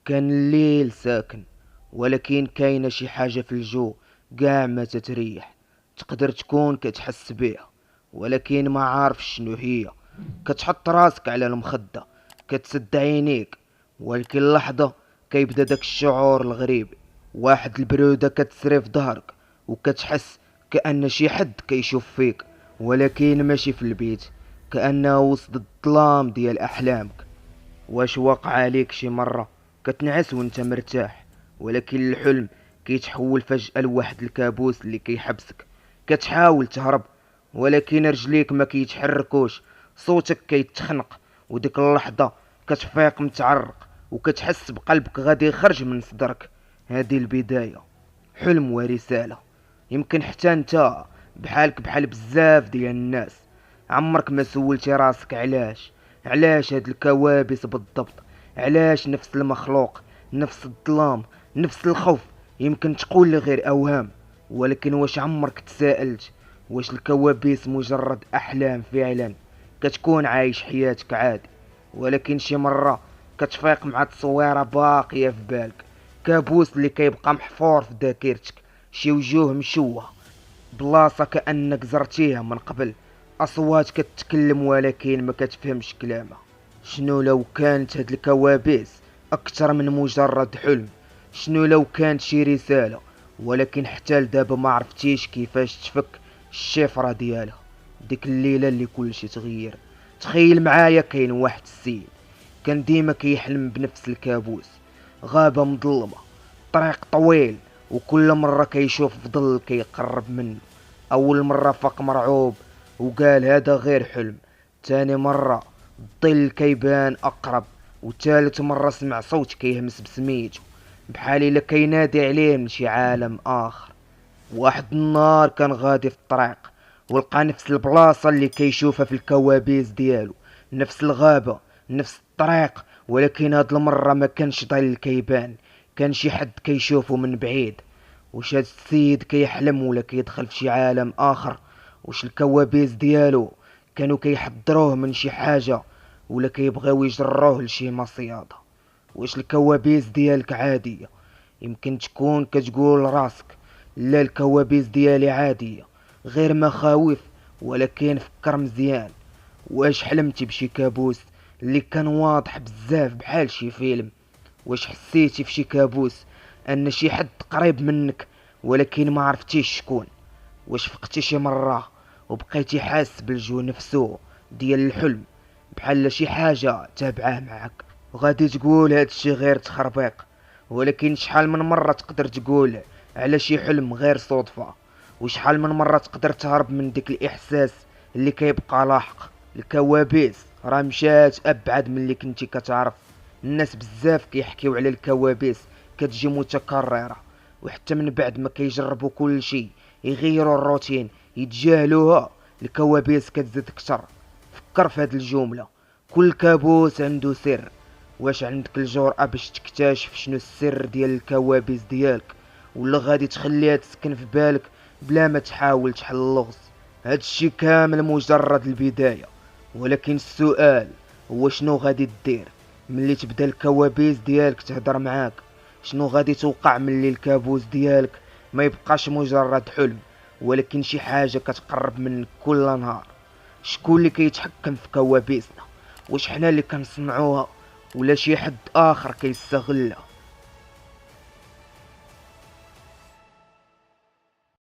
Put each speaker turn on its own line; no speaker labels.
كان الليل ساكن، ولكن كاينه شي حاجه في الجو قاع ما تتريح. تقدر تكون كتحس بيها، ولكن ما عارف شنو هي. كتحط راسك على المخدة، كتسد عينيك، ولكن لحظة كيبدا داك الشعور الغريب. واحد البرودة كتسري في ظهرك، وكتحس كأن شي حد كيشوف فيك، ولكن ماشي في البيت، كأنه وسط الظلام ديال أحلامك. واش وقع عليك شي مرة كتنعس وانت مرتاح، ولكن الحلم كيتحول فجأة لواحد الكابوس اللي كيحبسك؟ كتحاول تهرب، ولكن رجليك ما كيتحركوش، صوتك كيتخنق، وديك اللحظة كتفيق متعرق، وكتحس بقلبك غادي يخرج من صدرك. هذه البداية، حلم ورسالة. يمكن حتى انت بحال بزاف ديال الناس، عمرك ما سولتي راسك علاش هاد الكوابيس بالضبط؟ علاش نفس المخلوق، نفس الظلام، نفس الخوف؟ يمكن تقول لي غير اوهام، ولكن واش عمرك تساءلت واش الكوابيس مجرد احلام فعلا؟ كتكون عايش حياتك عادي، ولكن شي مرة كتفيق مع تصويرة باقية في بالك، كابوس اللي كيبقى محفور في ذاكرتك، شي وجوه مشوه، بلاصة كأنك زرتيها من قبل، أصوات كتكلم ولكن ما كتفهمش كلامها. شنو لو كانت هاد الكوابيس أكتر من مجرد حلم؟ شنو لو كانت شي رسالة، ولكن حتى لدابا ما عرفتيش كيفاش تفك الشفرة ديالها؟ ديك الليلة اللي كلشي تغير، تخيل معايا كاين واحد السيد كان ديما كيحلم بنفس الكابوس. غابة مظلمة، طريق طويل، وكل مرة كيشوف فضل كيقرب منه. أول مرة فاق مرعوب وقال هذا غير حلم. تاني مرة الظل كيبان أقرب، وتالت مرة سمع صوت كيهمس بسميتو، بحال إلا كينادي عليه من شي عالم آخر. واحد النهار كان غادي في الطريق، ولقى نفس البلاصة اللي كيشوفها في الكوابيس ديالو، نفس الغابة، نفس الطريق، ولكن هاد المرة ما كانش ظل كيبان، كان شي حد كيشوفه من بعيد. واش هاد السيد كيحلم ولا كيدخل في شي عالم آخر؟ واش الكوابيس ديالو كانوا كيحضروه من شي حاجة، ولا كيبغيو يجروه لشي مصيادة؟ واش الكوابيس ديالك عادية؟ يمكن تكون كتقول لراسك لا، الكوابيس ديالي عادية، غير مخاوف. ولكن فكر مزيان، واش حلمتي بشي كابوس اللي كان واضح بزاف بحال شي فيلم؟ واش حسيتي في شي كابوس ان شي حد قريب منك ولكن ما عرفتيش شكون؟ واش فقتي شي مرة وبقيتي حاس بالجو نفسه ديال الحلم، بحال شي حاجة تابعاه معك؟ غادي تقول هادشي غير تخربيق، ولكن شحال من مرة تقدر تقول على شي حلم غير صدفة؟ وشحال من مرة تقدر تهرب من ديك الإحساس اللي كيبقى لاحق؟ الكوابيس راه مشات أبعد من اللي كنتي كتعرف. الناس بزاف كيحكيو على الكوابيس كتجي متكررة، وحتى من بعد ما كيجربوا كل شي يغيروا الروتين يتجاهلوها، الكوابيس كتزيد كتر. فكر في هاد الجملة، كل كابوس عنده سر. واش عندك الجرأة باش تكتشف شنو السر ديال الكوابيس ديالك، ولا غادي تخليها تسكن في بالك بلا ما تحاول تحل اللغز؟ هادشي كامل مجرد البداية، ولكن السؤال هو شنو غادي دير ملي تبدا الكوابيس ديالك تهدر معاك؟ شنو غادي توقع ملي الكابوس ديالك ما يبقاش مجرد حلم، ولكن شي حاجة كتقرب منك كل نهار؟ شكون اللي كيتحكم في كوابيسنا؟ واش حنا اللي كنصنعوها، ولا شي حد اخر كيستغلها؟